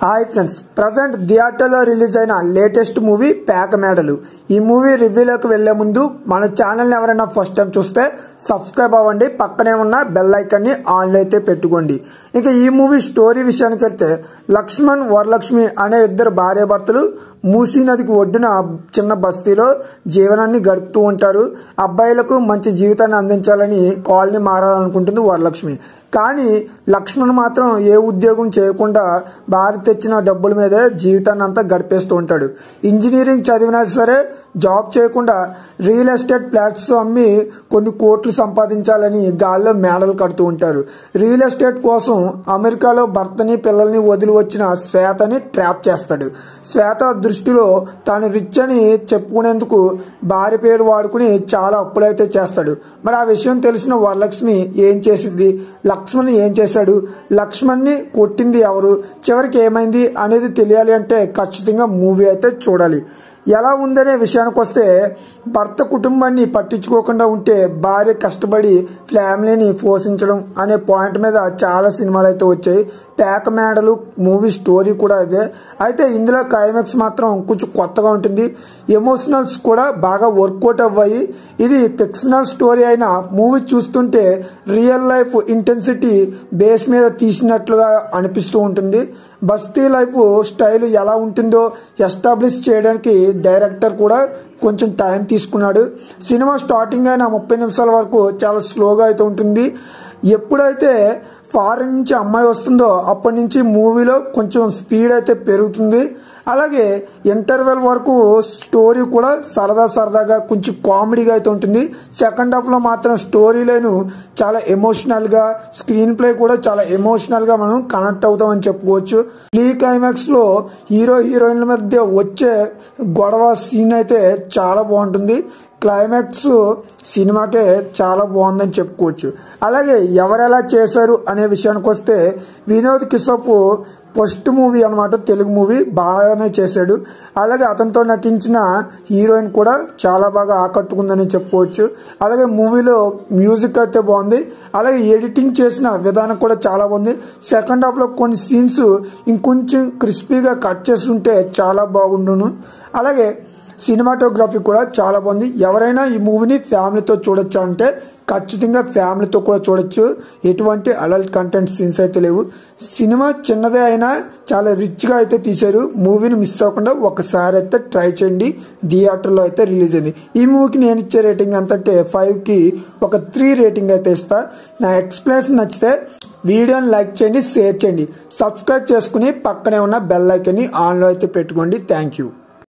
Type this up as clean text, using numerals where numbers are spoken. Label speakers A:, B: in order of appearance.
A: Hi friends, present థియేటర్లో release అయిన latest movie పేక మేడలు. ఈ మూవీ రివ్యూలోకి వెళ్లే ముందు మన ఛానల్ని ఎవరైనా ఫస్ట్ టైం చూస్తే సబ్స్క్రైబ్ అవ్వండి, పక్కనే ఉన్న బెల్ ఐకాన్ని ఆన్లో అయితే పెట్టుకోండి. ఇక ఈ మూవీ స్టోరీ విషయానికి వెళ్తే లక్ష్మణ్ వరలక్ష్మి అనే ఇద్దరు భార్యాభర్తలు మూసీ నదికి ఒడ్డున చిన్న బస్తీలో జీవనాన్ని గడుపుతూ ఉంటారు. అబ్బాయిలకు మంచి జీవితాన్ని అందించాలని కాలనీ మారాలనుకుంటుంది వరలక్ష్మి. కానీ లక్ష్మణ్ మాత్రం ఏ ఉద్యోగం చేయకుండా భార్య తెచ్చిన డబ్బుల మీదే జీవితాన్ని అంతా గడిపేస్తూ ఉంటాడు. ఇంజనీరింగ్ చదివినా సరే జాబ్ చేయకుండా రియల్ ఎస్టేట్ ఫ్లాట్స్ అమ్మి కొన్ని కోట్లు సంపాదించాలని గాల్లో మేడలు కడుతూ ఉంటారు. రియల్ ఎస్టేట్ కోసం అమెరికాలో భర్తని పిల్లల్ని వదిలి వచ్చిన శ్వేతని ట్రాప్ చేస్తాడు. శ్వేత దృష్టిలో తాను రిచ్ అని చెప్పుకునేందుకు భార్య పేరు వాడుకుని చాలా అప్పులైతే చేస్తాడు. మరి ఆ విషయం తెలిసిన వరలక్ష్మి ఏం చేసింది, లక్ష్మణ్ ఏం చేశాడు, లక్ష్మణ్ని కొట్టింది ఎవరు, చివరికి ఏమైంది అనేది తెలియాలి అంటే ఖచ్చితంగా మూవీ అయితే చూడాలి. ఎలా ఉందనే విషయానికి వస్తే భర్త కుటుంబాన్ని పట్టించుకోకుండా ఉంటే భార్య కష్టపడి ఫ్యామిలీని పోషించడం అనే పాయింట్ మీద చాలా సినిమాలు అయితే వచ్చాయి. పేక మేడలు మూవీ స్టోరీ కూడా అదే. అయితే ఇందులో క్లైమాక్స్ మాత్రం కొంచెం కొత్తగా ఉంటుంది. ఎమోషనల్స్ కూడా బాగా వర్కౌట్ అవ్వాయి. ఇది ఫిక్షనల్ స్టోరీ అయినా మూవీ చూస్తుంటే రియల్ లైఫ్ ఇంటెన్సిటీ బేస్ మీద తీసినట్లుగా అనిపిస్తూ ఉంటుంది. బస్తీ లైఫ్ స్టైల్ ఎలా ఉంటుందో ఎస్టాబ్లిష్ చేయడానికి డైరెక్టర్ కూడా కొంచెం టైం తీసుకున్నాడు. సినిమా స్టార్టింగ్ అయిన 30 నిమిషాల వరకు చాలా స్లోగా అయితే ఉంటుంది. ఎప్పుడైతే ఫారెన్ నుంచి అమ్మాయి వస్తుందో అప్పటి నుంచి మూవీలో కొంచెం స్పీడ్ అయితే పెరుగుతుంది. అలాగే ఇంటర్వెల్ వరకు స్టోరీ కూడా సరదాగా కొంచెం కామెడీగా అయితే ఉంటుంది. సెకండ్ హాఫ్లో మాత్రం స్టోరీ లైన్ చాలా ఎమోషనల్గా, స్క్రీన్ ప్లే కూడా చాలా ఎమోషనల్గా మనం కనెక్ట్ అవుతామని చెప్పుకోవచ్చు. ఈ క్లైమాక్స్లో హీరో హీరోయిన్ల మధ్య వచ్చే గొడవ సీన్ అయితే చాలా బాగుంటుంది. క్లైమాక్స్ సినిమాకే చాలా బాగుందని చెప్పుకోవచ్చు. అలాగే ఎవరెలా చేశారు అనే విషయానికి వస్తే వినోద్ కిసప్ ఫస్ట్ మూవీ అనమాట, తెలుగు మూవీ బాగానే చేశాడు. అలాగే అతనితో నటించిన హీరోయిన్ కూడా చాలా బాగా ఆకట్టుకుందని చెప్పుకోవచ్చు. అలాగే మూవీలో మ్యూజిక్ అయితే బాగుంది. అలాగే ఎడిటింగ్ చేసిన విధానం కూడా చాలా బాగుంది. సెకండ్ హాఫ్లో కొన్ని సీన్స్ ఇంకొంచెం క్రిస్పీగా కట్ చేస్తుంటే చాలా బాగుండును. అలాగే సినిమాటోగ్రఫీ కూడా చాలా బాగుంది. ఎవరైనా ఈ మూవీని ఫ్యామిలీతో చూడొచ్చు అంటే ఖచ్చితంగా ఫ్యామిలీతో కూడా చూడొచ్చు. ఎటువంటి అడల్ట్ కంటెంట్ సీన్స్ అయితే లేవు. సినిమా చిన్నదే అయినా చాలా రిచ్గా అయితే తీశారు. మూవీని మిస్ అవ్వకుండా ఒకసారి అయితే ట్రై చేయండి. థియేటర్లో అయితే రిలీజ్ అయింది. ఈ మూవీకి నేను ఇచ్చే రేటింగ్ ఎంత అంటే 5కి ఒక 3 రేటింగ్ అయితే ఇస్తా. నా ఎక్స్ప్లెనేషన్ నచ్చితే వీడియోని లైక్ చేయండి, షేర్ చేయండి, సబ్స్క్రైబ్ చేసుకుని పక్కనే ఉన్న బెల్ ఐకాన్ని ఆన్లో అయితే పెట్టుకోండి. Thank you.